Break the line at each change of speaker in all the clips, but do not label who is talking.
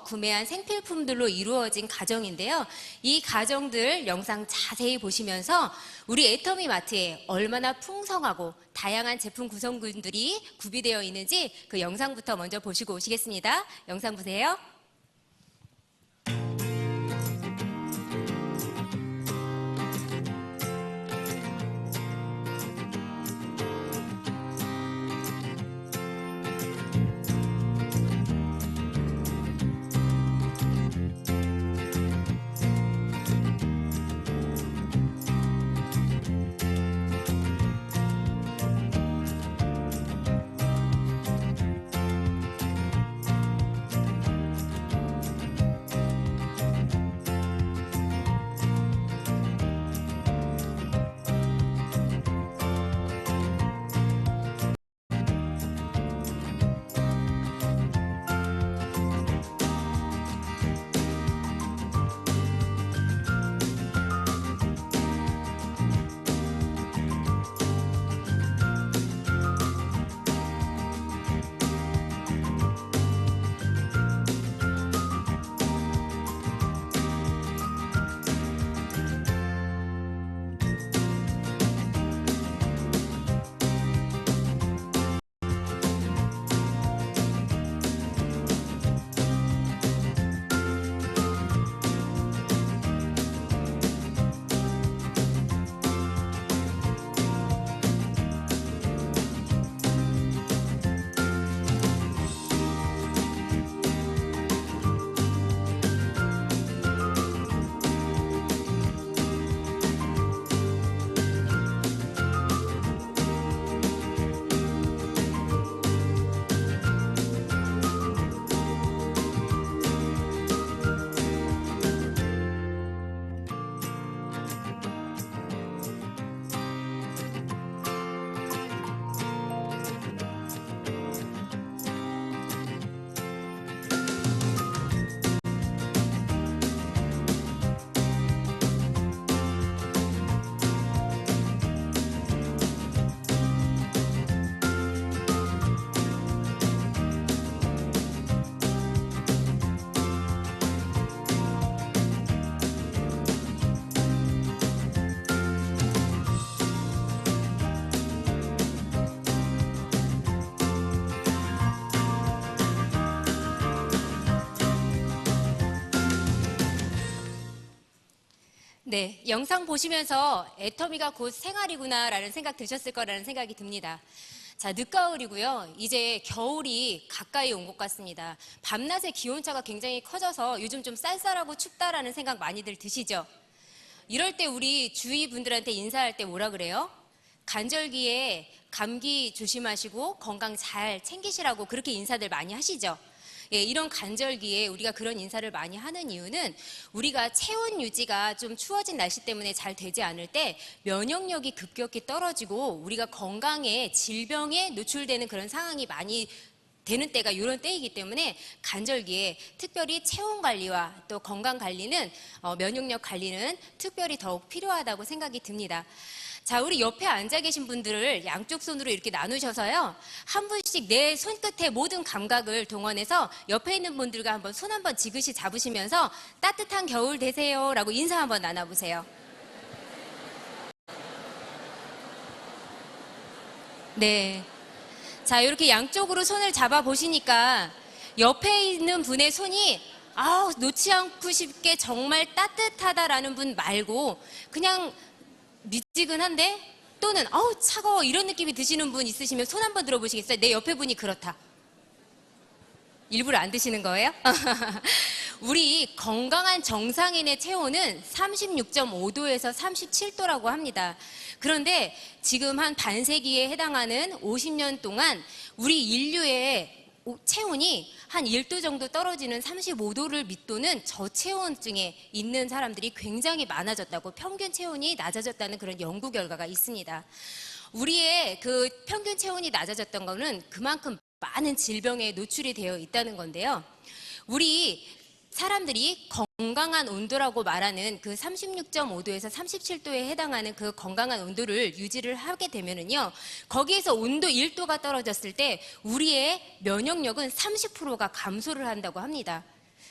구매한 생필품들로 이루어진 가정인데요. 이 가정들 영상 자세히 보시면서 우리 애터미 마트에 얼마나 풍성하고 다양한 제품 구성군들이 구비되어 있는지 그 영상부터 먼저 보시고 오시겠습니다. 영상 보세요. 네, 영상 보시면서 애터미가 곧 생활이구나라는 생각 드셨을 거라는 생각이 듭니다. 자, 늦가을이고요. 이제 겨울이 가까이 온 것 같습니다. 밤낮의 기온차가 굉장히 커져서 요즘 좀 쌀쌀하고 춥다라는 생각 많이들 드시죠? 이럴 때 우리 주위 분들한테 인사할 때 뭐라 그래요? 간절기에 감기 조심하시고 건강 잘 챙기시라고 그렇게 인사들 많이 하시죠? 예, 이런 간절기에 우리가 그런 인사를 많이 하는 이유는 우리가 체온 유지가 좀 추워진 날씨 때문에 잘 되지 않을 때 면역력이 급격히 떨어지고 우리가 건강에 질병에 노출되는 그런 상황이 많이 되는 때가 이런 때이기 때문에 간절기에 특별히 체온 관리와 또 건강 관리는 면역력 관리는 특별히 더욱 필요하다고 생각이 듭니다. 자, 우리 옆에 앉아 계신 분들을 양쪽 손으로 이렇게 나누셔서요. 한 분씩 내 손끝에 모든 감각을 동원해서 옆에 있는 분들과 한번 손 한번 지그시 잡으시면서 따뜻한 겨울 되세요 라고 인사 한번 나눠보세요. 네. 자, 이렇게 양쪽으로 손을 잡아 보시니까 옆에 있는 분의 손이 놓지 않고 싶게 정말 따뜻하다라는 분 말고 그냥 미지근한데 또는 차가워 이런 느낌이 드시는 분 있으시면 손 한번 들어보시겠어요? 내 옆에 분이 그렇다. 일부러 안 드시는 거예요? 우리 건강한 정상인의 체온은 36.5도에서 37도라고 합니다. 그런데 지금 한 반세기에 해당하는 50년 동안 우리 인류의 체온이 한 1도 정도 떨어지는 35도를 밑도는 저체온증에 있는 사람들이 굉장히 많아졌다고, 평균 체온이 낮아졌다는 그런 연구 결과가 있습니다. 우리의 그 평균 체온이 낮아졌던 거는 그만큼 많은 질병에 노출이 되어 있다는 건데요. 우리 사람들이 건강한 온도라고 말하는 그 36.5도에서 37도에 해당하는 그 건강한 온도를 유지를 하게 되면은요, 거기에서 온도 1도가 떨어졌을 때 우리의 면역력은 30%가 감소를 한다고 합니다.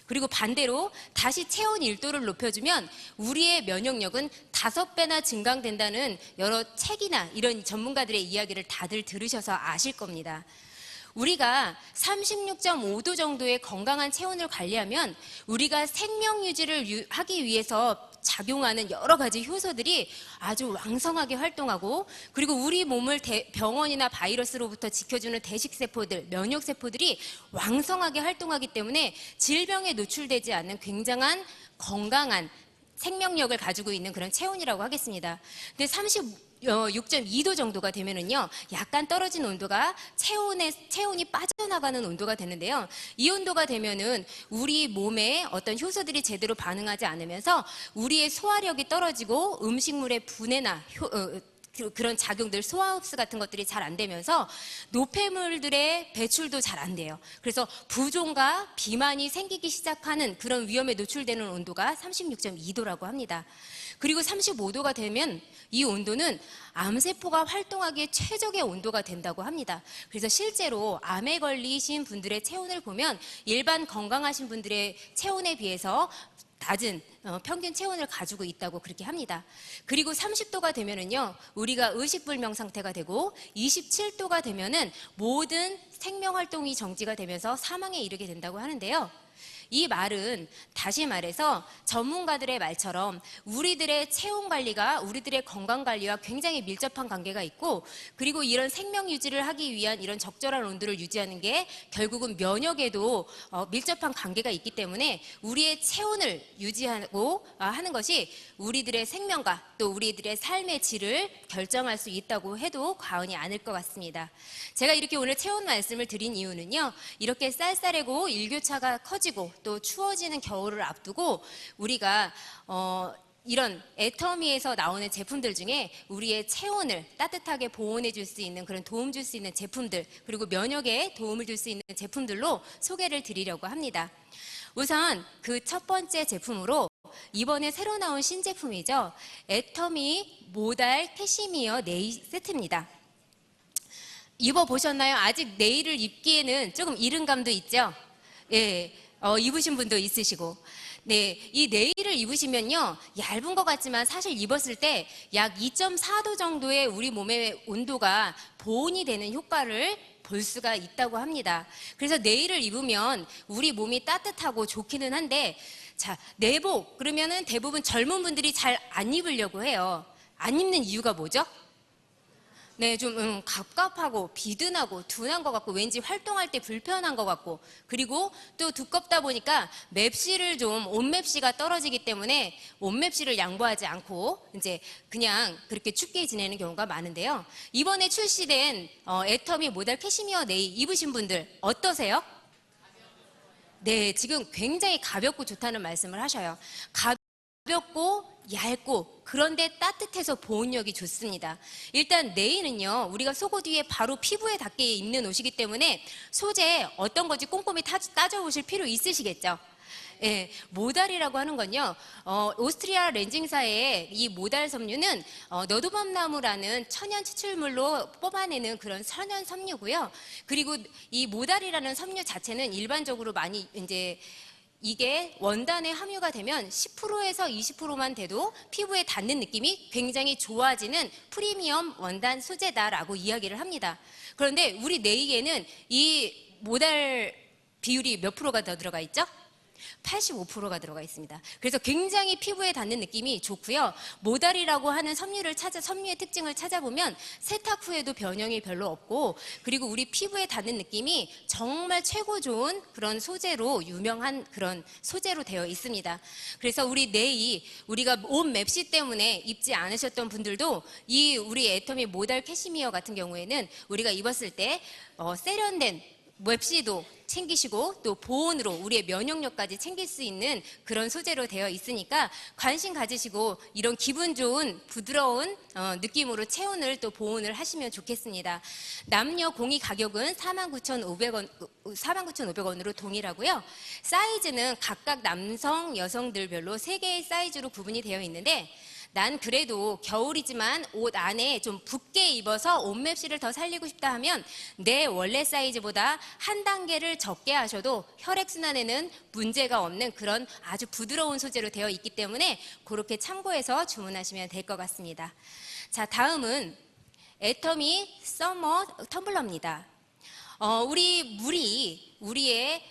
그리고 반대로 다시 체온 1도를 높여주면 우리의 면역력은 5배나 증강된다는 여러 책이나 이런 전문가들의 이야기를 다들 들으셔서 아실 겁니다. 우리가 36.5도 정도의 건강한 체온을 관리하면 우리가 생명 유지를 하기 위해서 작용하는 여러 가지 효소들이 아주 왕성하게 활동하고, 그리고 우리 몸을 병원이나 바이러스로부터 지켜주는 대식세포들, 면역세포들이 왕성하게 활동하기 때문에 질병에 노출되지 않는 굉장한 건강한 생명력을 가지고 있는 그런 체온이라고 하겠습니다. 근데 36.2도 정도가 되면은요, 약간 떨어진 온도가 체온이 빠져나가는 온도가 되는데요. 이 온도가 되면은 우리 몸에 어떤 효소들이 제대로 반응하지 않으면서 우리의 소화력이 떨어지고 음식물의 분해나 그런 작용들, 소화흡수 같은 것들이 잘 안 되면서 노폐물들의 배출도 잘 안 돼요. 그래서 부종과 비만이 생기기 시작하는 그런 위험에 노출되는 온도가 36.2도라고 합니다. 그리고 35도가 되면 이 온도는 암세포가 활동하기에 최적의 온도가 된다고 합니다. 그래서 실제로 암에 걸리신 분들의 체온을 보면 일반 건강하신 분들의 체온에 비해서 낮은 평균 체온을 가지고 있다고 그렇게 합니다. 그리고 30도가 되면은요, 우리가 의식불명 상태가 되고, 27도가 되면은 모든 생명 활동이 정지가 되면서 사망에 이르게 된다고 하는데요. 이 말은 다시 말해서 전문가들의 말처럼 우리들의 체온 관리가 우리들의 건강 관리와 굉장히 밀접한 관계가 있고, 그리고 이런 생명 유지를 하기 위한 이런 적절한 온도를 유지하는 게 결국은 면역에도 밀접한 관계가 있기 때문에 우리의 체온을 유지하고 하는 것이 우리들의 생명과 또 우리들의 삶의 질을 결정할 수 있다고 해도 과언이 아닐 것 같습니다. 제가 이렇게 오늘 체온 말씀을 드린 이유는요, 이렇게 쌀쌀하고 일교차가 커지고 또 추워지는 겨울을 앞두고 우리가 이런 애터미에서 나오는 제품들 중에 우리의 체온을 따뜻하게 보온해 줄 수 있는 그런 도움 줄 수 있는 제품들, 그리고 면역에 도움을 줄 수 있는 제품들로 소개를 드리려고 합니다. 우선 그 첫 번째 제품으로 이번에 새로 나온 신제품이죠. 애터미 모달 캐시미어 네일 세트입니다. 입어보셨나요? 아직 네일을 입기에는 조금 이른 감도 있죠? 예, 입으신 분도 있으시고. 네, 이 네일을 입으시면요, 얇은 것 같지만 사실 입었을 때 약 2.4도 정도의 우리 몸의 온도가 보온이 되는 효과를 볼 수가 있다고 합니다. 그래서 네일을 입으면 우리 몸이 따뜻하고 좋기는 한데, 자, 내복 그러면은 대부분 젊은 분들이 잘 안 입으려고 해요. 안 입는 이유가 뭐죠? 네, 좀 갑갑하고 비든하고 둔한 것 같고 왠지 활동할 때 불편한 것 같고, 그리고 또 두껍다 보니까 맵시를 좀 옷맵시가 떨어지기 때문에 옷맵시를 양보하지 않고 이제 그냥 그렇게 춥게 지내는 경우가 많은데요. 이번에 출시된 애터미 모달 캐시미어 네일 입으신 분들 어떠세요? 네, 지금 굉장히 가볍고 좋다는 말씀을 하셔요. 가볍고 얇고 그런데 따뜻해서 보온력이 좋습니다. 일단 네일은요, 우리가 속옷 위에 바로 피부에 닿게 입는 옷이기 때문에 소재 어떤 건지 꼼꼼히 따져보실 필요 있으시겠죠? 예, 모달이라고 하는 건요, 오스트리아 렌징사의 이 모달 섬유는 너두밤나무라는 천연 추출물로 뽑아내는 그런 천연 섬유고요. 그리고 이 모달이라는 섬유 자체는 일반적으로 많이 이제 이게 원단에 함유가 되면 10%에서 20%만 돼도 피부에 닿는 느낌이 굉장히 좋아지는 프리미엄 원단 소재다라고 이야기를 합니다. 그런데 우리 네일에는 이 모달 비율이 몇 프로가 더 들어가 있죠? 85%가 들어가 있습니다. 그래서 굉장히 피부에 닿는 느낌이 좋고요. 모달이라고 하는 섬유의 특징을 찾아보면 세탁 후에도 변형이 별로 없고, 그리고 우리 피부에 닿는 느낌이 정말 최고 좋은 그런 소재로 유명한 그런 소재로 되어 있습니다. 그래서 우리가 옷 맵시 때문에 입지 않으셨던 분들도 이 우리 애터미 모달 캐시미어 같은 경우에는 우리가 입었을 때 세련된 맵시도 챙기시고 또 보온으로 우리의 면역력까지 챙길 수 있는 그런 소재로 되어 있으니까 관심 가지시고 이런 기분 좋은 부드러운 느낌으로 체온을 또 보온을 하시면 좋겠습니다. 남녀 공이 가격은 49,500원으로 동일하고요. 사이즈는 각각 남성, 여성들별로 3개의 사이즈로 구분이 되어 있는데, 난 그래도 겨울이지만 옷 안에 좀 붓게 입어서 옷맵시를 더 살리고 싶다 하면 내 원래 사이즈보다 한 단계를 적게 하셔도 혈액순환에는 문제가 없는 그런 아주 부드러운 소재로 되어 있기 때문에 그렇게 참고해서 주문하시면 될 것 같습니다. 자, 다음은 애터미 서머 텀블러입니다. 우리 물이 우리의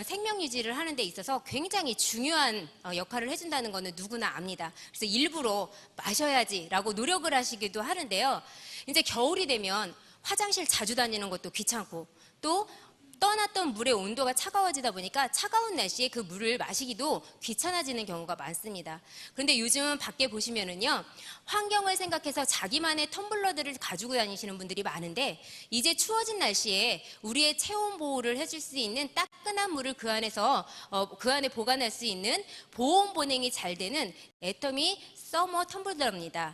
생명 유지를 하는 데 있어서 굉장히 중요한 역할을 해준다는 것은 누구나 압니다. 그래서 일부러 마셔야지라고 노력을 하시기도 하는데요. 이제 겨울이 되면 화장실 자주 다니는 것도 귀찮고 또 떠났던 물의 온도가 차가워지다 보니까 차가운 날씨에 그 물을 마시기도 귀찮아지는 경우가 많습니다. 그런데 요즘 밖에 보시면은요, 환경을 생각해서 자기만의 텀블러들을 가지고 다니시는 분들이 많은데 이제 추워진 날씨에 우리의 체온 보호를 해줄 수 있는 따끈한 물을 그 안에 보관할 수 있는 보온 보냉이 잘 되는 애터미 서머 텀블러입니다.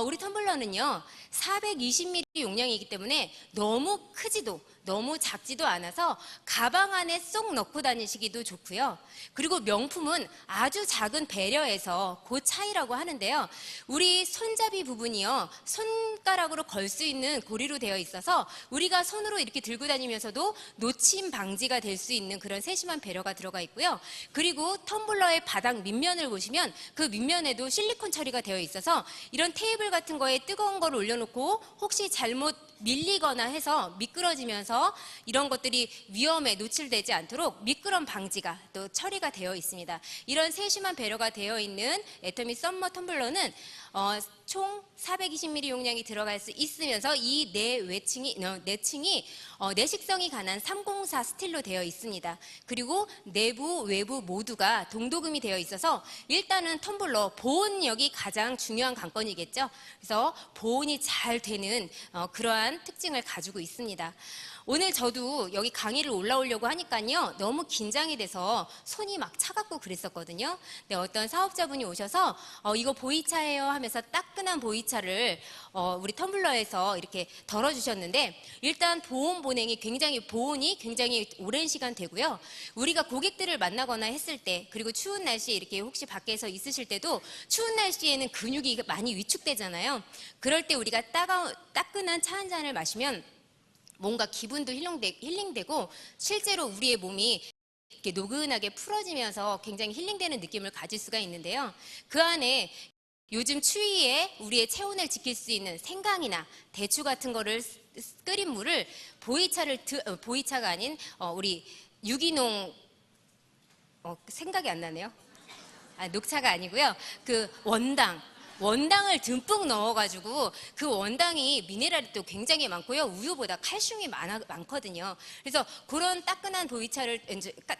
우리 텀블러는요 420ml 용량이기 때문에 너무 크지도 너무 작지도 않아서 가방 안에 쏙 넣고 다니시기도 좋고요. 그리고 명품은 아주 작은 배려에서 그 차이라고 하는데요. 우리 손잡이 부분이요 손가락으로 걸 수 있는 고리로 되어 있어서 우리가 손으로 이렇게 들고 다니면서도 놓침 방지가 될 수 있는 그런 세심한 배려가 들어가 있고요. 그리고 텀블러의 바닥 밑면을 보시면 그 밑면에도 실리콘 처리가 되어 있어서 이런 테이블 같은 거에 뜨거운 걸 올려놓고 혹시 잘못 밀리거나 해서 미끄러지면서 이런 것들이 위험에 노출되지 않도록 미끄럼 방지가 또 처리가 되어 있습니다. 이런 세심한 배려가 되어 있는 애터미 썸머 텀블러는 총 420ml 용량이 들어갈 수 있으면서 이 내층이 내식성이 강한 304 스틸로 되어 있습니다. 그리고 내부 외부 모두가 동도금이 되어 있어서 일단은 텀블러 보온력이 가장 중요한 관건이겠죠. 그래서 보온이 잘 되는 그러한 특징을 가지고 있습니다. 오늘 저도 여기 강의를 올라오려고 하니까요 너무 긴장이 돼서 손이 막 차갑고 그랬었거든요. 근데 어떤 사업자분이 오셔서 이거 보이차예요 하면서 따끈한 보이차를 우리 텀블러에서 이렇게 덜어주셨는데 일단 보온 보냉이 보온이 굉장히 오랜 시간 되고요. 우리가 고객들을 만나거나 했을 때 그리고 추운 날씨에 이렇게 혹시 밖에서 있으실 때도 추운 날씨에는 근육이 많이 위축되잖아요. 그럴 때 우리가 따끈한 차 한 잔을 마시면 뭔가 기분도 힐링되고 실제로 우리의 몸이 이렇게 노근하게 풀어지면서 굉장히 힐링되는 느낌을 가질 수가 있는데요. 그 안에 요즘 추위에 우리의 체온을 지킬 수 있는 생강이나 대추 같은 거를 끓인 물을 보이차가 아닌 우리 유기농 생각이 안 나네요. 녹차가 아니고요. 그 원당을 듬뿍 넣어가지고 그 원당이 미네랄이 또 굉장히 많고요. 우유보다 칼슘이 많거든요. 그래서 그런 따끈한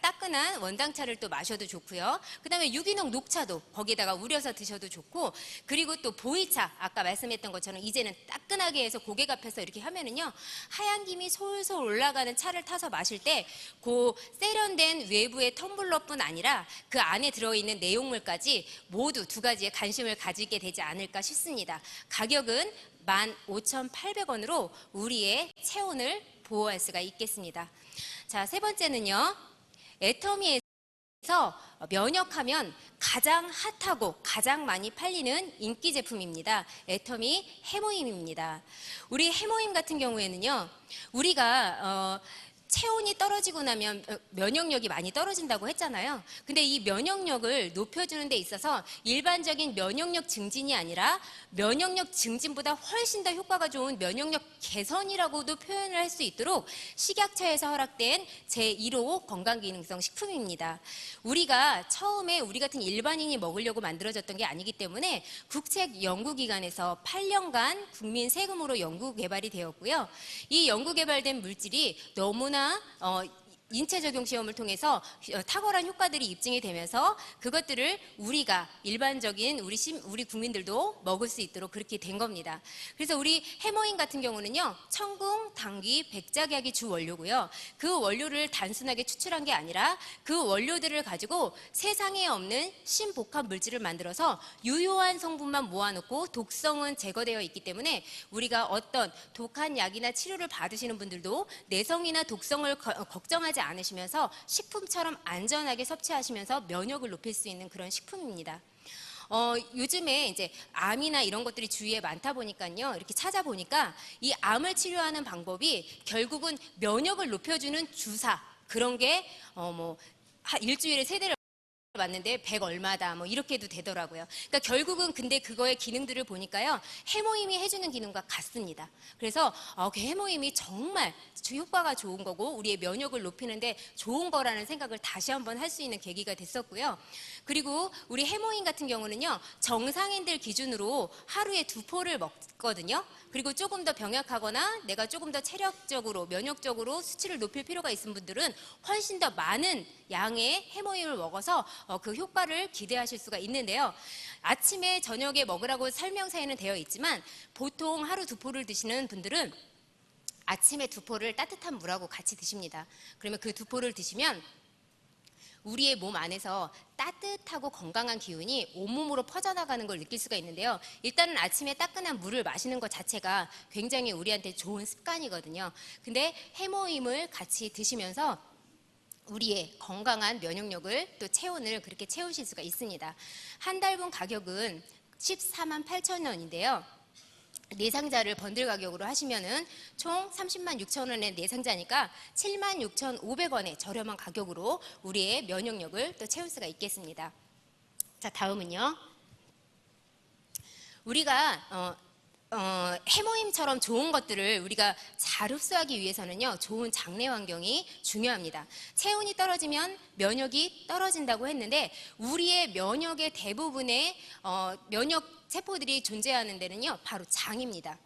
따끈한 원당차를 또 마셔도 좋고요. 그 다음에 유기농 녹차도 거기다가 우려서 드셔도 좋고 그리고 또 보이차 아까 말씀했던 것처럼 이제는 따끈하게 해서 고객 앞에서 이렇게 하면은요 하얀 김이 솔솔 올라가는 차를 타서 마실 때 그 세련된 외부의 텀블러뿐 아니라 그 안에 들어있는 내용물까지 모두 두 가지의 관심을 가지게 되지 않을까 싶습니다. 가격은 15,800원으로 우리의 체온을 보호할 수가 있겠습니다. 자, 세 번째는요. 애터미에서 면역하면 가장 핫하고 가장 많이 팔리는 인기 제품입니다. 애터미 해모임입니다. 우리 해모임 같은 경우에는요. 우리가 체온이 떨어지고 나면 면역력이 많이 떨어진다고 했잖아요. 근데 이 면역력을 높여주는 데 있어서 일반적인 면역력 증진이 아니라 면역력 증진보다 훨씬 더 효과가 좋은 면역력 개선이라고도 표현을 할 수 있도록 식약처에서 허락된 제1호 건강기능성 식품입니다. 우리가 처음에 우리 같은 일반인이 먹으려고 만들어졌던 게 아니기 때문에 국책 연구기관에서 8년간 국민 세금으로 연구 개발이 되었고요. 이 연구 개발된 물질이 너무나 인체 적용 시험을 통해서 탁월한 효과들이 입증이 되면서 그것들을 우리가 일반적인 우리 국민들도 먹을 수 있도록 그렇게 된 겁니다. 그래서 우리 해모임 같은 경우는요, 청궁, 당귀, 백작약이 주 원료고요. 그 원료를 단순하게 추출한 게 아니라 그 원료들을 가지고 세상에 없는 신복합 물질을 만들어서 유효한 성분만 모아놓고 독성은 제거되어 있기 때문에 우리가 어떤 독한 약이나 치료를 받으시는 분들도 내성이나 독성을 걱정하지 않으시면서 식품처럼 안전하게 섭취하시면서 면역을 높일 수 있는 그런 식품입니다. 요즘에 이제 암이나 이런 것들이 주위에 많다 보니까요. 이렇게 찾아보니까 이 암을 치료하는 방법이 결국은 면역을 높여주는 주사 그런 게 일주일에 3대를 맞는데 100 얼마다 뭐 이렇게 해도 되더라고요. 그러니까 결국은 근데 그거의 기능들을 보니까요. 해모임이 해주는 기능과 같습니다. 그래서 그 해모임이 정말 효과가 좋은 거고 우리의 면역을 높이는데 좋은 거라는 생각을 다시 한번 할 수 있는 계기가 됐었고요. 그리고 우리 해모임 같은 경우는요. 정상인들 기준으로 하루에 2포를 먹거든요. 그리고 조금 더 병약하거나 내가 조금 더 체력적으로 면역적으로 수치를 높일 필요가 있는 분들은 훨씬 더 많은 양의 해모임을 먹어서 그 효과를 기대하실 수가 있는데요. 아침에 저녁에 먹으라고 설명서에는 되어 있지만 보통 하루 2포를 드시는 분들은 아침에 2포를 따뜻한 물하고 같이 드십니다. 그러면 그 2포를 드시면 우리의 몸 안에서 따뜻하고 건강한 기운이 온몸으로 퍼져나가는 걸 느낄 수가 있는데요. 일단은 아침에 따끈한 물을 마시는 것 자체가 굉장히 우리한테 좋은 습관이거든요. 근데 해모임을 같이 드시면서 우리의 건강한 면역력을 또 체온을 그렇게 채우실 수가 있습니다. 한 달분 가격은 14만 8천 원인데요. 4상자를 번들 가격으로 하시면은 총 30만 6천 원의 4상자니까 7만 6,500원의 저렴한 가격으로 우리의 면역력을 또 채울 수가 있겠습니다. 자, 다음은요. 우리가 해모임처럼 좋은 것들을 우리가 잘 흡수하기 위해서는요, 좋은 장내 환경이 중요합니다. 체온이 떨어지면 면역이 떨어진다고 했는데, 우리의 면역의 대부분의 면역 세포들이 존재하는 데는요, 바로 장입니다.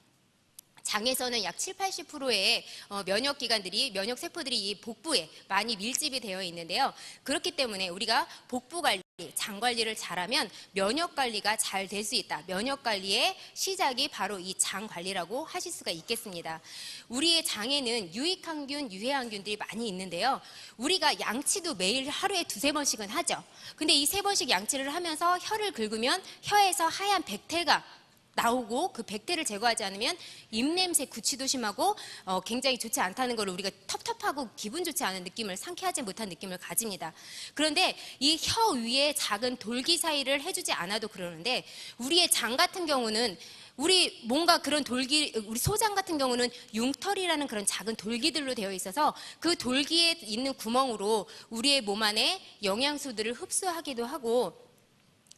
장에서는 약 7, 80%의 면역기관들이, 면역세포들이 이 복부에 많이 밀집이 되어 있는데요. 그렇기 때문에 우리가 복부 관리, 장 관리를 잘하면 면역 관리가 잘 될 수 있다. 면역 관리의 시작이 바로 이 장 관리라고 하실 수가 있겠습니다. 우리의 장에는 유익항균, 유해항균들이 많이 있는데요. 우리가 양치도 매일 하루에 2-3번씩은 하죠. 근데 이 3번씩 양치를 하면서 혀를 긁으면 혀에서 하얀 백태가 나오고 그 백태를 제거하지 않으면 입냄새, 구취도 심하고 굉장히 좋지 않다는 걸 우리가 텁텁하고 기분 좋지 않은 느낌을, 상쾌하지 못한 느낌을 가집니다. 그런데 이 혀 위에 작은 돌기 사이를 해주지 않아도 그러는데 우리의 장 같은 경우는 우리 뭔가 그런 돌기, 우리 소장 같은 경우는 융털이라는 그런 작은 돌기들로 되어 있어서 그 돌기에 있는 구멍으로 우리의 몸 안에 영양소들을 흡수하기도 하고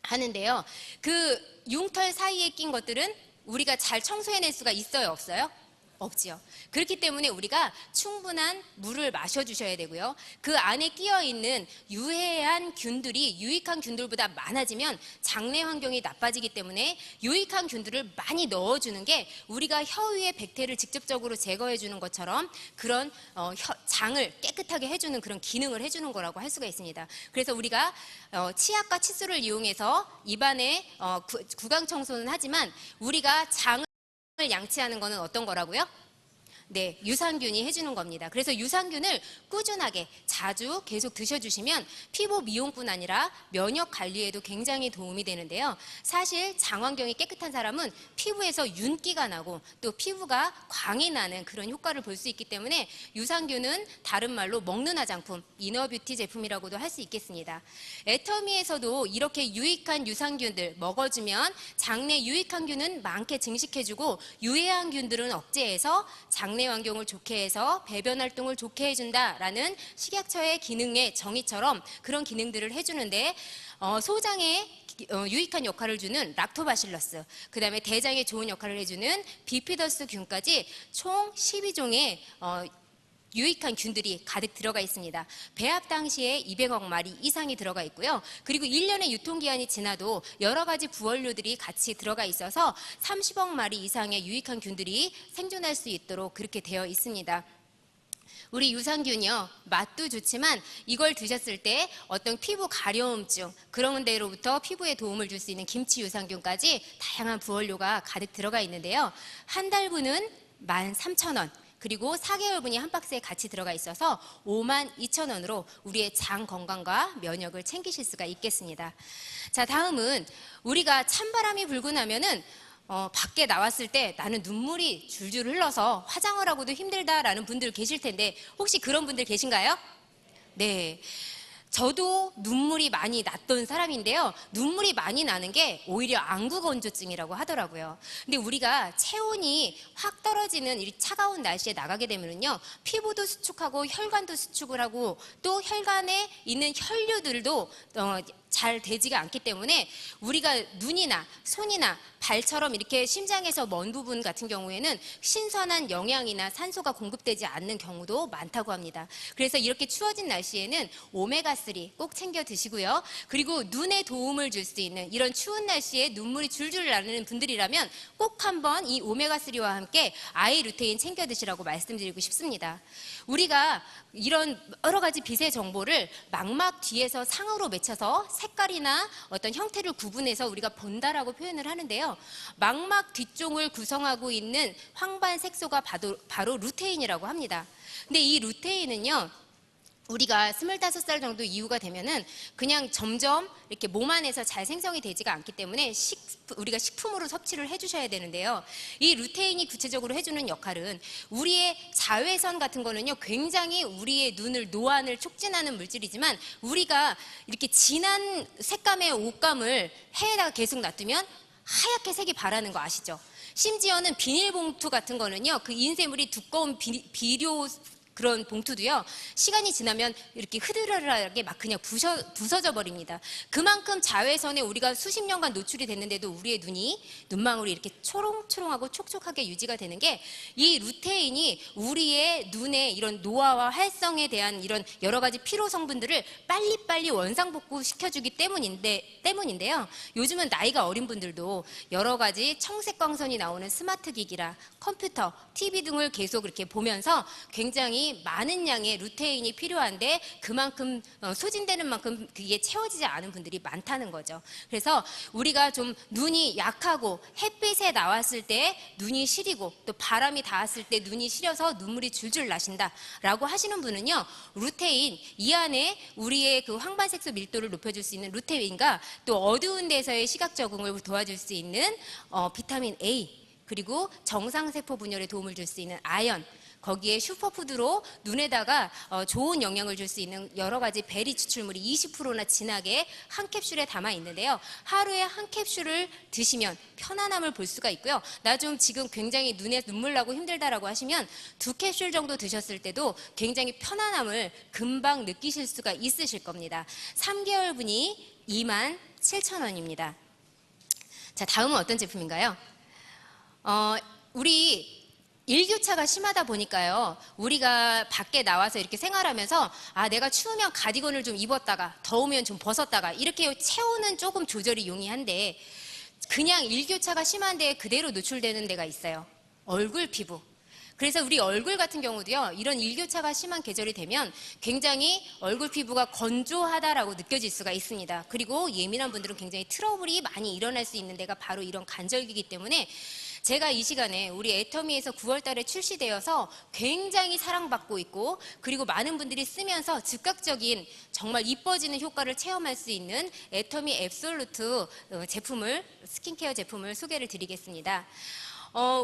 하는데요. 그 융털 사이에 낀 것들은 우리가 잘 청소해낼 수가 있어요, 없어요? 없지요. 그렇기 때문에 우리가 충분한 물을 마셔주셔야 되고요. 그 안에 끼어있는 유해한 균들이 유익한 균들보다 많아지면 장내 환경이 나빠지기 때문에 유익한 균들을 많이 넣어주는 게 우리가 혀 위의 백태를 직접적으로 제거해주는 것처럼 그런 장을 깨끗하게 해주는 그런 기능을 해주는 거라고 할 수가 있습니다. 그래서 우리가 치약과 칫솔을 이용해서 입안에 구강 청소는 하지만 우리가 장을 양치하는 거는 어떤 거라고요? 네, 유산균이 해주는 겁니다. 그래서 유산균을 꾸준하게 자주 계속 드셔주시면 피부 미용뿐 아니라 면역 관리에도 굉장히 도움이 되는데요. 사실 장 환경이 깨끗한 사람은 피부에서 윤기가 나고 또 피부가 광이 나는 그런 효과를 볼 수 있기 때문에 유산균은 다른 말로 먹는 화장품, 이너뷰티 제품이라고도 할 수 있겠습니다. 애터미에서도 이렇게 유익한 유산균들 먹어주면 장내 유익한 균은 많게 증식해주고 유해한 균들은 억제해서 장내 환경을 좋게 해서 배변 활동을 좋게 해준다라는 식약처의 기능의 정의처럼 그런 기능들을 해주는데 소장에 유익한 역할을 주는 락토바실러스, 그 다음에 대장에 좋은 역할을 해주는 비피더스 균까지 총 12종의 유익한 균들이 가득 들어가 있습니다. 배합 당시에 200억 마리 이상이 들어가 있고요. 그리고 1년의 유통기한이 지나도 여러 가지 부원료들이 같이 들어가 있어서 30억 마리 이상의 유익한 균들이 생존할 수 있도록 그렇게 되어 있습니다. 우리 유산균이요, 맛도 좋지만 이걸 드셨을 때 어떤 피부 가려움증 그런 데로부터 피부에 도움을 줄 수 있는 김치 유산균까지 다양한 부원료가 가득 들어가 있는데요. 한 달분은 13,000원, 그리고 4개월분이 한 박스에 같이 들어가 있어서 52,000원으로 우리의 장 건강과 면역을 챙기실 수가 있겠습니다. 자, 다음은 우리가 찬바람이 불고 나면은 밖에 나왔을 때 나는 눈물이 줄줄 흘러서 화장을 하고도 힘들다라는 분들 계실 텐데 혹시 그런 분들 계신가요? 네. 저도 눈물이 많이 났던 사람인데요. 눈물이 많이 나는 게 오히려 안구건조증이라고 하더라고요. 근데 우리가 체온이 확 떨어지는 이 차가운 날씨에 나가게 되면요, 피부도 수축하고 혈관도 수축을 하고 또 혈관에 있는 혈류들도 잘 되지가 않기 때문에 우리가 눈이나 손이나 발처럼 이렇게 심장에서 먼 부분 같은 경우에는 신선한 영양이나 산소가 공급되지 않는 경우도 많다고 합니다. 그래서 이렇게 추워진 날씨에는 오메가3 꼭 챙겨 드시고요. 그리고 눈에 도움을 줄 수 있는 이런 추운 날씨에 눈물이 줄줄 나는 분들이라면 꼭 한번 이 오메가3와 함께 아이 루테인 챙겨 드시라고 말씀드리고 싶습니다. 우리가 이런 여러 가지 빛의 정보를 망막 뒤에서 상으로 맺혀서 색깔이나 어떤 형태를 구분해서 우리가 본다라고 표현을 하는데요. 망막 뒤쪽을 구성하고 있는 황반 색소가 바로 루테인이라고 합니다. 근데 이 루테인은요, 우리가 25살 정도 이후가 되면은 그냥 점점 이렇게 몸 안에서 잘 생성이 되지가 않기 때문에 우리가 식품으로 섭취를 해주셔야 되는데요. 이 루테인이 구체적으로 해주는 역할은 우리의 자외선 같은 거는요, 굉장히 우리의 눈을 노안을 촉진하는 물질이지만 우리가 이렇게 진한 색감의 옷감을 해에다가 계속 놔두면 하얗게 색이 바라는 거 아시죠? 심지어는 비닐봉투 같은 거는요, 그 인쇄물이 두꺼운 비료 그런 봉투도요, 시간이 지나면 이렇게 흐드러하게 막 그냥 부서져 버립니다. 그만큼 자외선에 우리가 수십 년간 노출이 됐는데도 우리의 눈망울이 이렇게 초롱초롱하고 촉촉하게 유지가 되는 게 이 루테인이 우리의 눈의 이런 노화와 활성에 대한 이런 여러 가지 피로 성분들을 빨리빨리 원상복구 시켜주기 때문인데요. 요즘은 나이가 어린 분들도 여러 가지 청색 광선이 나오는 스마트 기기라 컴퓨터, TV 등을 계속 이렇게 보면서 굉장히 많은 양의 루테인이 필요한데 그만큼 소진되는 만큼 그게 채워지지 않은 분들이 많다는 거죠. 그래서 우리가 좀 눈이 약하고 햇빛에 나왔을 때 눈이 시리고 또 바람이 닿았을 때 눈이 시려서 눈물이 줄줄 나신다라고 하시는 분은요, 루테인 이 안에 우리의 그 황반색소 밀도를 높여줄 수 있는 루테인과 또 어두운 데서의 시각 적응을 도와줄 수 있는 비타민 A, 그리고 정상세포 분열에 도움을 줄 수 있는 아연, 거기에 슈퍼푸드로 눈에다가 좋은 영향을 줄 수 있는 여러 가지 베리 추출물이 20%나 진하게 한 캡슐에 담아 있는데요. 하루에 한 캡슐을 드시면 편안함을 볼 수가 있고요. 나 좀 지금 굉장히 눈에 눈물 나고 힘들다라고 하시면 2캡슐 정도 드셨을 때도 굉장히 편안함을 금방 느끼실 수가 있으실 겁니다. 3개월분이 27,000원입니다. 자, 다음은 어떤 제품인가요? 우리 일교차가 심하다 보니까요, 우리가 밖에 나와서 이렇게 생활하면서 내가 추우면 가디건을 좀 입었다가 더우면 좀 벗었다가 이렇게 체온은 조금 조절이 용이한데 그냥 일교차가 심한데 그대로 노출되는 데가 있어요. 얼굴 피부. 그래서 우리 얼굴 같은 경우도요, 이런 일교차가 심한 계절이 되면 굉장히 얼굴 피부가 건조하다라고 느껴질 수가 있습니다. 그리고 예민한 분들은 굉장히 트러블이 많이 일어날 수 있는 데가 바로 이런 간절기이기 때문에 제가 이 시간에 우리 애터미에서 9월 달에 출시되어서 굉장히 사랑받고 있고 그리고 많은 분들이 쓰면서 즉각적인 정말 이뻐지는 효과를 체험할 수 있는 애터미 앱솔루트 스킨케어 제품을 소개를 드리겠습니다.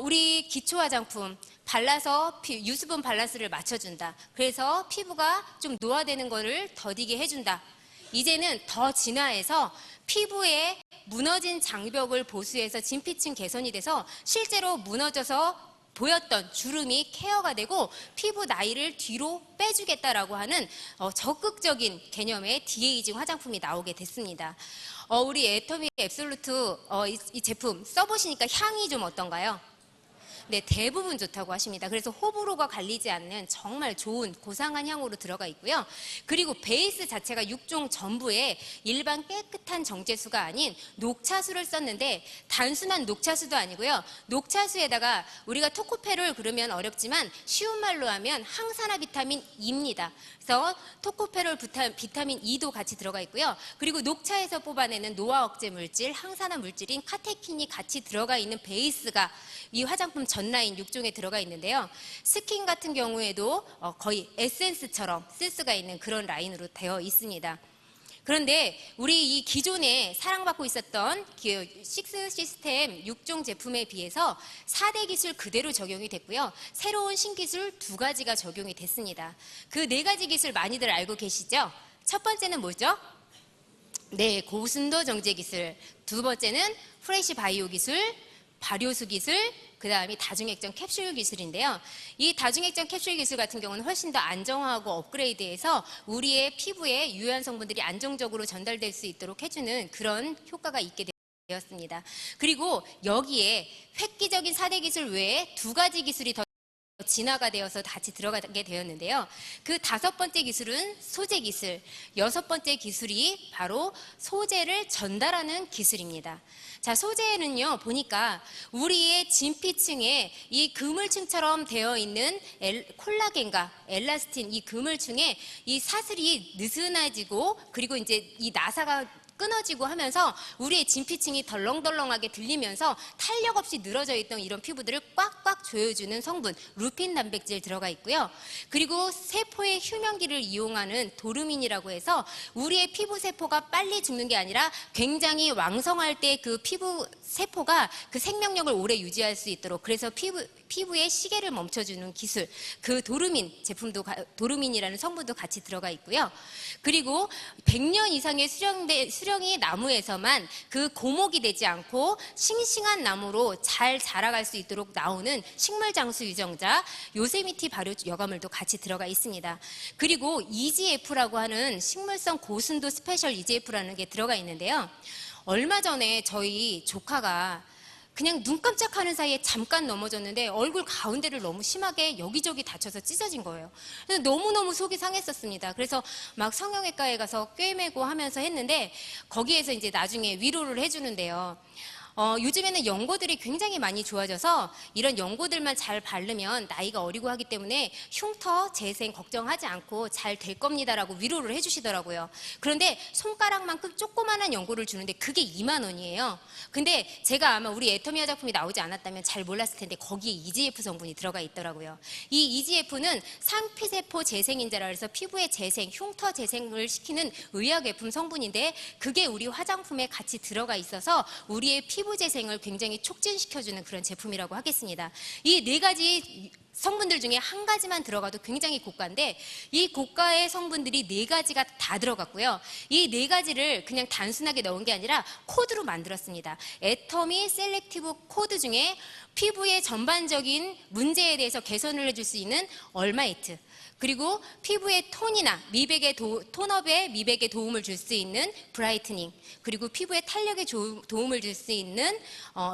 우리 기초 화장품 발라서 유수분 밸런스를 맞춰준다. 그래서 피부가 좀 노화되는 거를 더디게 해준다. 이제는 더 진화해서 피부에 무너진 장벽을 보수해서 진피층 개선이 돼서 실제로 무너져서 보였던 주름이 케어가 되고 피부 나이를 뒤로 빼주겠다라고 하는 적극적인 개념의 디에이징 화장품이 나오게 됐습니다. 우리 애터미 앱솔루트 이 제품 써보시니까 향이 좀 어떤가요? 네, 대부분 좋다고 하십니다. 그래서 호불호가 갈리지 않는 정말 좋은 고상한 향으로 들어가 있고요. 그리고 베이스 자체가 6종 전부에 일반 깨끗한 정제수가 아닌 녹차수를 썼는데 단순한 녹차수도 아니고요. 녹차수에다가 우리가 토코페롤 그러면 어렵지만 쉬운 말로 하면 항산화 비타민 E입니다. 그래서 토코페롤 비타민 E도 같이 들어가 있고요. 그리고 녹차에서 뽑아내는 노화 억제 물질, 항산화 물질인 카테킨이 같이 들어가 있는 베이스가 이 화장품 전 라인 6종에 들어가 있는데요. 스킨 같은 경우에도 거의 에센스처럼 쓸 수가 있는 그런 라인으로 되어 있습니다. 그런데 우리 이 기존에 사랑받고 있었던 식스 시스템 6종 제품에 비해서 4대 기술 그대로 적용이 됐고요. 새로운 신기술 2가지가 적용이 됐습니다. 그 4가지 기술 많이들 알고 계시죠? 첫 번째는 뭐죠? 네, 고순도 정제 기술. 두 번째는 프레시 바이오 기술, 발효수 기술, 그 다음이 다중액정 캡슐 기술인데요. 이 다중액정 캡슐 기술 같은 경우는 훨씬 더 안정화하고 업그레이드해서 우리의 피부에 유해한 성분들이 안정적으로 전달될 수 있도록 해주는 그런 효과가 있게 되었습니다. 그리고 여기에 획기적인 4대 기술 외에 2가지 기술이 더 진화가 되어서 같이 들어가게 되었는데요. 그 5번째 기술은 소재 기술, 6번째 기술이 바로 소재를 전달하는 기술입니다. 자, 소재는요, 보니까 우리의 진피층에 이 그물층처럼 되어 있는 콜라겐과 엘라스틴, 이 그물층에 이 사슬이 느슨해지고, 그리고 이제 이 나사가 끊어지고 하면서 우리의 진피층이 덜렁덜렁하게 들리면서 탄력 없이 늘어져 있던 이런 피부들을 꽉꽉 조여주는 성분 루핀 단백질 들어가 있고요. 그리고 세포의 휴면기를 이용하는 도르민이라고 해서 우리의 피부 세포가 빨리 죽는 게 아니라 굉장히 왕성할 때 그 피부 세포가 그 생명력을 오래 유지할 수 있도록, 그래서 피부의 시계를 멈춰주는 기술, 그 도르민 제품도, 도르민이라는 성분도 같이 들어가 있고요. 그리고 100년 이상의 수령이 나무에서만 그 고목이 되지 않고 싱싱한 나무로 잘 자라갈 수 있도록 나오는 식물 장수 유정자 요세미티 발효 여과물도 같이 들어가 있습니다. 그리고 EGF라고 하는 식물성 고순도 스페셜 EGF라는 게 들어가 있는데요. 얼마 전에 저희 조카가 그냥 눈 깜짝하는 사이에 잠깐 넘어졌는데 얼굴 가운데를 너무 심하게 여기저기 다쳐서 찢어진 거예요. 그래서 너무너무 속이 상했었습니다. 그래서 막 성형외과에 가서 꿰매고 하면서 했는데 거기에서 이제 나중에 위로를 해주는데요. 요즘에는 연고들이 굉장히 많이 좋아져서 이런 연고들만 잘 바르면 나이가 어리고 하기 때문에 흉터 재생 걱정하지 않고 잘 될 겁니다라고 위로를 해주시더라고요. 그런데 손가락만큼 조그만한 연고를 주는데 그게 2만 원이에요. 근데 제가 아마 우리 애터미 화장품이 나오지 않았다면 잘 몰랐을 텐데 거기에 EGF 성분이 들어가 있더라고요. 이 EGF는 상피세포 재생인자라 해서 피부의 재생, 흉터 재생을 시키는 의약외품 성분인데 그게 우리 화장품에 같이 들어가 있어서 우리의 피부 재생을 굉장히 촉진시켜주는 그런 제품이라고 하겠습니다. 이 4가지 성분들 중에 한 가지만 들어가도 굉장히 고가인데 이 고가의 성분들이 4가지가 다 들어갔고요. 이 4가지를 그냥 단순하게 넣은 게 아니라 코드로 만들었습니다. 애터미 셀렉티브 코드 중에 피부의 전반적인 문제에 대해서 개선을 해줄 수 있는 얼마이트, 그리고 피부의 톤이나 미백의 톤업에 미백에 도움을 줄 수 있는 브라이트닝, 그리고 피부의 탄력에 도움을 줄 수 있는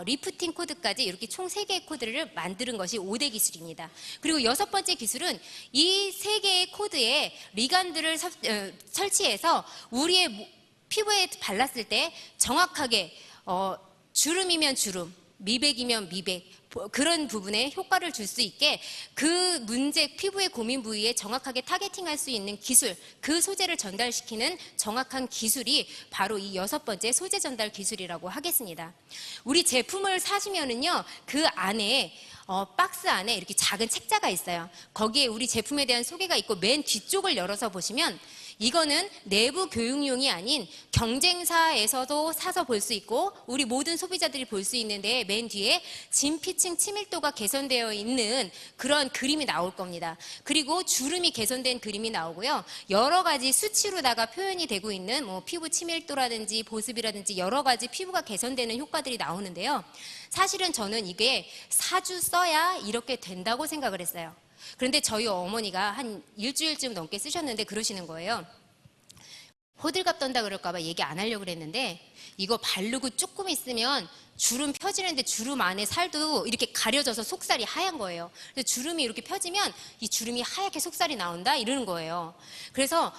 리프팅 코드까지 이렇게 총 3개의 코드를 만드는 것이 5대 기술입니다. 그리고 6번째 기술은 이 3개의 코드에 리간드를 설치해서 우리의 피부에 발랐을 때 정확하게 주름이면 주름, 미백이면 미백, 그런 부분에 효과를 줄 수 있게 그 문제, 피부의 고민 부위에 정확하게 타겟팅할 수 있는 기술, 그 소재를 전달시키는 정확한 기술이 바로 이 6번째 소재 전달 기술이라고 하겠습니다. 우리 제품을 사시면은요, 그 안에 박스 안에 이렇게 작은 책자가 있어요. 거기에 우리 제품에 대한 소개가 있고 맨 뒤쪽을 열어서 보시면 이거는 내부 교육용이 아닌 경쟁사에서도 사서 볼 수 있고 우리 모든 소비자들이 볼 수 있는데 맨 뒤에 진피층 치밀도가 개선되어 있는 그런 그림이 나올 겁니다. 그리고 주름이 개선된 그림이 나오고요. 여러 가지 수치로다가 표현이 되고 있는 뭐 피부 치밀도라든지 보습이라든지 여러 가지 피부가 개선되는 효과들이 나오는데요. 사실은 저는 이게 4주 써야 이렇게 된다고 생각을 했어요. 그런데 저희 어머니가 한 일주일쯤 넘게 쓰셨는데 그러시는 거예요. 호들갑 떤다 그럴까봐 얘기 안 하려고 그랬는데 이거 바르고 조금 있으면 주름 펴지는데 주름 안에 살도 이렇게 가려져서 속살이 하얀 거예요. 그래서 주름이 이렇게 펴지면 이 주름이 하얗게 속살이 나온다 이러는 거예요. 그래서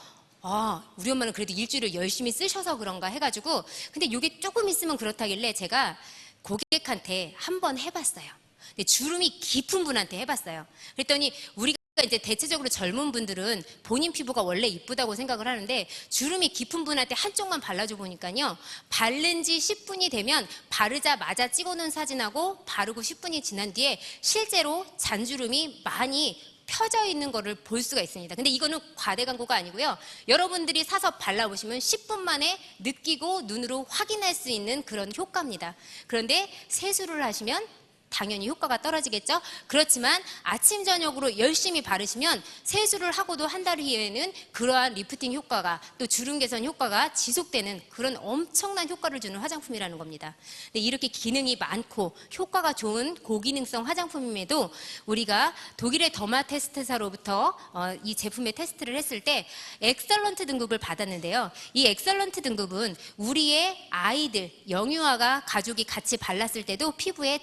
우리 엄마는 그래도 일주일을 열심히 쓰셔서 그런가 해가지고 근데 이게 조금 있으면 그렇다길래 제가 고객한테 한번 해봤어요. 주름이 깊은 분한테 해봤어요. 그랬더니 우리가 이제 대체적으로 젊은 분들은 본인 피부가 원래 이쁘다고 생각을 하는데 주름이 깊은 분한테 한쪽만 발라줘 보니까요. 바른 지 10분이 되면 바르자마자 찍어놓은 사진하고 바르고 10분이 지난 뒤에 실제로 잔주름이 많이 펴져 있는 거를 볼 수가 있습니다. 근데 이거는 과대 광고가 아니고요. 여러분들이 사서 발라보시면 10분 만에 느끼고 눈으로 확인할 수 있는 그런 효과입니다. 그런데 세수를 하시면 당연히 효과가 떨어지겠죠. 그렇지만 아침 저녁으로 열심히 바르시면 세수를 하고도 한 달 후에는 그러한 리프팅 효과가 또 주름 개선 효과가 지속되는 그런 엄청난 효과를 주는 화장품이라는 겁니다. 근데 이렇게 기능이 많고 효과가 좋은 고기능성 화장품임에도 우리가 독일의 더마 테스트사로부터 이 제품의 테스트를 했을 때 엑설런트 등급을 받았는데요. 이 엑설런트 등급은 우리의 아이들, 영유아가 가족이 같이 발랐을 때도 피부에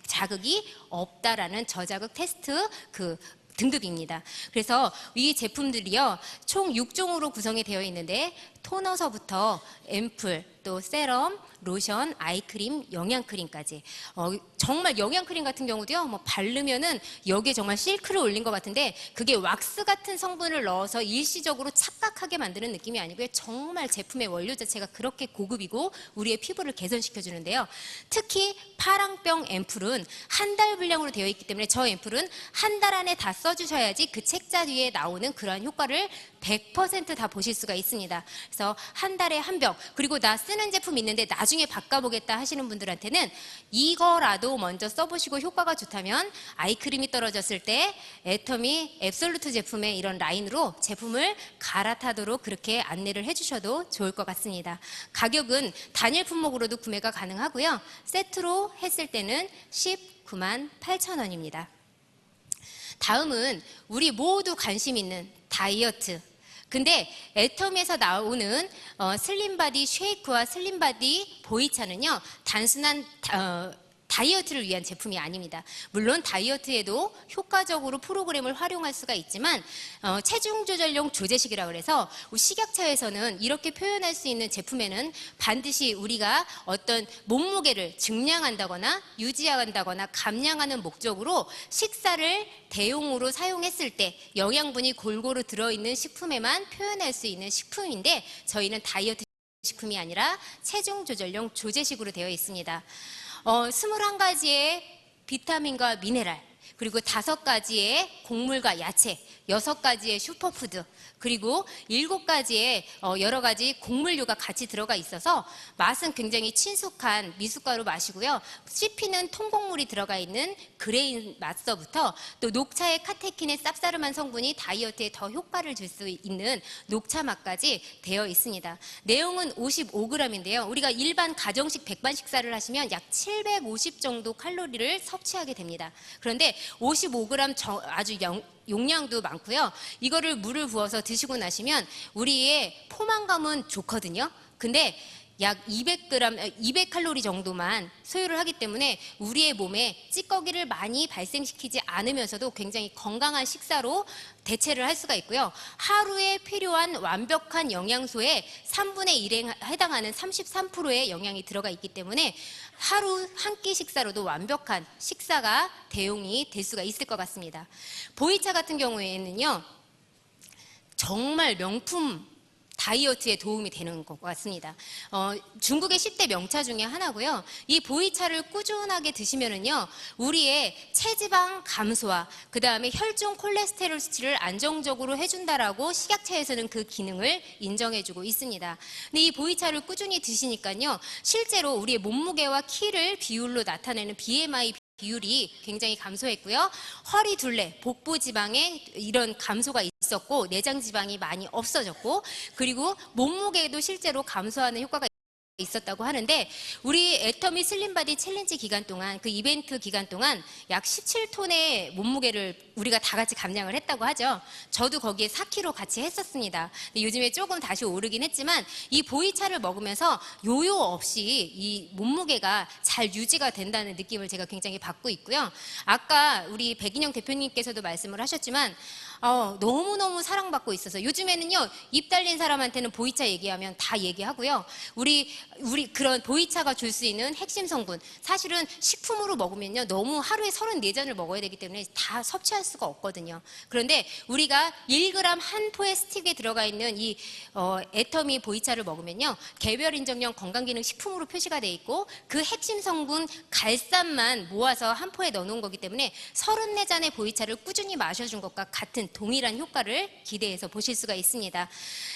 자극이 없다라는 저자극 테스트 등급입니다. 그래서 이 제품들이요, 총 6종으로 구성이 되어 있는데 토너서부터 앰플, 또 세럼, 로션, 아이크림, 영양크림까지 정말 영양크림 같은 경우도요, 뭐 바르면은 여기에 정말 실크를 올린 것 같은데 그게 왁스 같은 성분을 넣어서 일시적으로 착각하게 만드는 느낌이 아니고요, 정말 제품의 원료 자체가 그렇게 고급이고 우리의 피부를 개선시켜 주는데요. 특히 파랑병 앰플은 한 달 분량으로 되어 있기 때문에 저 앰플은 한 달 안에 다 써주셔야지 그 책자 뒤에 나오는 그러한 효과를 100% 다 보실 수가 있습니다. 그래서 한 달에 한 병, 그리고 나 쓰는 제품 있는데 나중에 바꿔보겠다 하시는 분들한테는 이거라도 먼저 써보시고 효과가 좋다면 아이크림이 떨어졌을 때 애터미 앱솔루트 제품의 이런 라인으로 제품을 갈아타도록 그렇게 안내를 해주셔도 좋을 것 같습니다. 가격은 단일 품목으로도 구매가 가능하고요, 세트로 했을 때는 19만 8천 원입니다. 다음은 우리 모두 관심 있는 다이어트. 근데 애터미에서 나오는 슬림바디 쉐이크와 슬림바디 보이차는요, 단순한 다이어트를 위한 제품이 아닙니다. 물론 다이어트에도 효과적으로 프로그램을 활용할 수가 있지만 체중 조절용 조제식이라고 해서 식약처에서는 이렇게 표현할 수 있는 제품에는 반드시 우리가 어떤 몸무게를 증량한다거나 유지한다거나 감량하는 목적으로 식사를 대용으로 사용했을 때 영양분이 골고루 들어있는 식품에만 표현할 수 있는 식품인데 저희는 다이어트 식품이 아니라 체중 조절용 조제식으로 되어 있습니다. 21가지의 비타민과 미네랄, 그리고 5가지의 곡물과 야채, 6가지의 슈퍼푸드, 그리고 7가지의 여러 가지 곡물류가 같이 들어가 있어서 맛은 굉장히 친숙한 미숫가루 맛이고요. 씹히는 통곡물이 들어가 있는 그레인 맛서부터 또 녹차의 카테킨의 쌉싸름한 성분이 다이어트에 더 효과를 줄 수 있는 녹차 맛까지 되어 있습니다. 내용은 55g인데요. 우리가 일반 가정식 백반 식사를 하시면 약 750 정도 칼로리를 섭취하게 됩니다. 그런데 55g 아주 용량도 많고요. 이거를 물을 부어서 드시고 나시면 우리의 포만감은 좋거든요. 근데 약 200칼로리 정도만 소요를 하기 때문에 우리의 몸에 찌꺼기를 많이 발생시키지 않으면서도 굉장히 건강한 식사로 대체를 할 수가 있고요. 하루에 필요한 완벽한 영양소의 3분의 1에 해당하는 33%의 영양이 들어가 있기 때문에 하루 한 끼 식사로도 완벽한 식사가 대용이 될 수가 있을 것 같습니다. 보이차 같은 경우에는요, 정말 명품 다이어트에 도움이 되는 것 같습니다. 중국의 10대 명차 중에 하나고요. 이 보이차를 꾸준하게 드시면은요, 우리의 체지방 감소와 그 다음에 혈중 콜레스테롤 수치를 안정적으로 해준다라고 식약처에서는 그 기능을 인정해주고 있습니다. 근데 이 보이차를 꾸준히 드시니까요, 실제로 우리의 몸무게와 키를 비율로 나타내는 BMI 비율이 굉장히 감소했고요. 허리 둘레, 복부 지방에 이런 감소가 있었고 내장 지방이 많이 없어졌고, 그리고 몸무게도 실제로 감소하는 효과가 있었다고 하는데, 우리 애터미 슬림바디 챌린지 기간 동안, 그 이벤트 기간 동안 약 17톤의 몸무게를 우리가 다 같이 감량을 했다고 하죠. 저도 거기에 4kg 같이 했었습니다. 요즘에 조금 다시 오르긴 했지만 이 보이차를 먹으면서 요요 없이 이 몸무게가 잘 유지가 된다는 느낌을 제가 굉장히 받고 있고요. 아까 우리 백인영 대표님께서도 말씀을 하셨지만 너무너무 사랑받고 있어서 요즘에는요, 입 달린 사람한테는 보이차 얘기하면 다 얘기하고요. 우리 그런 보이차가 줄 수 있는 핵심 성분, 사실은 식품으로 먹으면요, 너무 하루에 34잔을 먹어야 되기 때문에 다 섭취할 수가 없거든요. 그런데 우리가 1g 한 포의 스틱에 들어가 있는 이 애터미 보이차를 먹으면요, 개별 인정형 건강기능 식품으로 표시가 돼 있고 그 핵심 성분 갈산만 모아서 한 포에 넣어놓은 거기 때문에 34잔의 보이차를 꾸준히 마셔준 것과 같은 같은 동일한 효과를 기대해서 보실 수가 있습니다.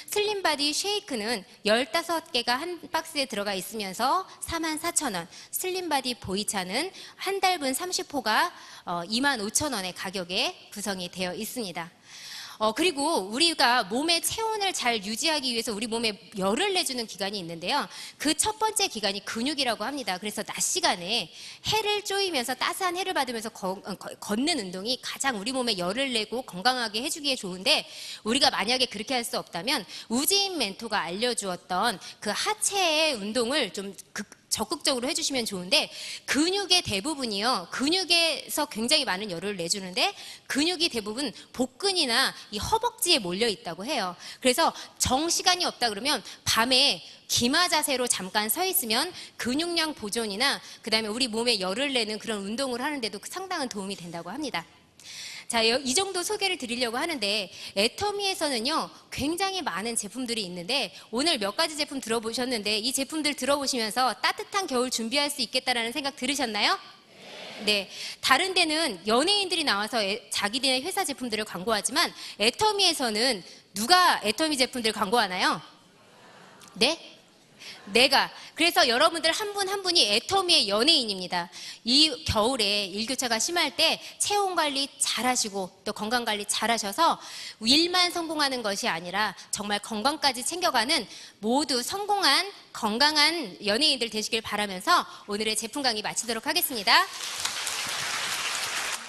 슬림바디 쉐이크는 15개가 한 박스에 들어가 있으면서 44,000원, 슬림바디 보이차는 한 달분 30호가 25,000원의 가격에 구성이 되어 있습니다. 그리고 우리가 몸의 체온을 잘 유지하기 위해서 우리 몸에 열을 내주는 기관이 있는데요. 그 첫 번째 기관이 근육이라고 합니다. 그래서 낮 시간에 해를 쪼이면서 따스한 해를 받으면서 걷는 운동이 가장 우리 몸에 열을 내고 건강하게 해주기에 좋은데, 우리가 만약에 그렇게 할 수 없다면 우지인 멘토가 알려주었던 그 하체의 운동을 좀 적극적으로 해주시면 좋은데, 근육의 대부분이요, 근육에서 굉장히 많은 열을 내주는데 근육이 대부분 복근이나 이 허벅지에 몰려 있다고 해요. 그래서 정시간이 없다 그러면 밤에 기마 자세로 잠깐 서 있으면 근육량 보존이나 그 다음에 우리 몸에 열을 내는 그런 운동을 하는데도 상당한 도움이 된다고 합니다. 자, 이 정도 소개를 드리려고 하는데, 애터미에서는요 굉장히 많은 제품들이 있는데, 오늘 몇 가지 제품 들어보셨는데 이 제품들 들어보시면서 따뜻한 겨울 준비할 수 있겠다라는 생각 들으셨나요? 네. 다른 데는 연예인들이 나와서 자기들의 회사 제품들을 광고하지만, 애터미에서는 누가 애터미 제품들 광고하나요? 네? 내가. 그래서 여러분들 한 분 한 분이 애터미의 연예인입니다. 이 겨울에 일교차가 심할 때 체온 관리 잘 하시고 또 건강 관리 잘 하셔서 일만 성공하는 것이 아니라 정말 건강까지 챙겨가는 모두 성공한 건강한 연예인들 되시길 바라면서 오늘의 제품 강의 마치도록 하겠습니다.